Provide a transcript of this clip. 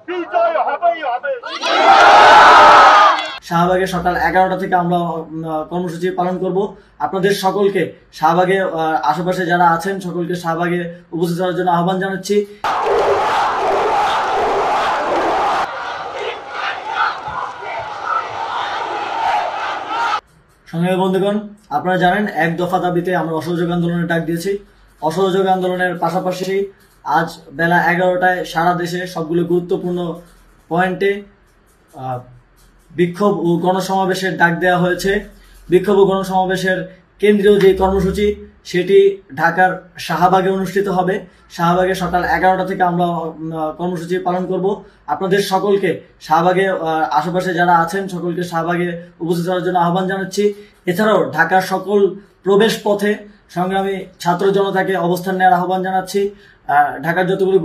বিজয় হবেই হবে। শাহবাগে সকাল 11টা থেকে আমরা কর্মসূচি পালন করব। আপনাদের সকলকে শাহবাগে আশেপাশে যারা আছেন সকলকে শাহবাগে উপস্থিত হওয়ার জন্য আহ্বান জানাচ্ছি। সংগ্রামী বন্ধুগণ, আপনারা জানেন এক দফা দাবিতে আমরা অসহযোগ আন্দোলনের ডাক দিয়েছি। অসহযোগ আন্দোলনের পাশাপাশি আজ বেলা 11টায় সারা দেশে সবগুলো গুরুত্বপূর্ণ পয়েন্টে বিক্ষোভ ও গণসমাবেশের ডাক দেওয়া হয়েছে। বিক্ষোভ ও গণসমাবেশের কেন্দ্রীয় যে কর্মসূচি সেটি ঢাকার শাহবাগে অনুষ্ঠিত হবে। শাহবাগে সকাল 11টা থেকে আমরা কর্মসূচি পালন করব। আপনাদের সকলকে শাহবাগে আশেপাশে যারা আছেন সকলকে শাহবাগে উপস্থিত হওয়ার জন্য আহ্বান জানাচ্ছি। এছাড়াও ঢাকার সকল প্রবেশ পথে সংগ্রামী ছাত্র জনতাকে অবস্থান নেওয়ার আহ্বান জানাচ্ছি। ঢাকার যতগুলো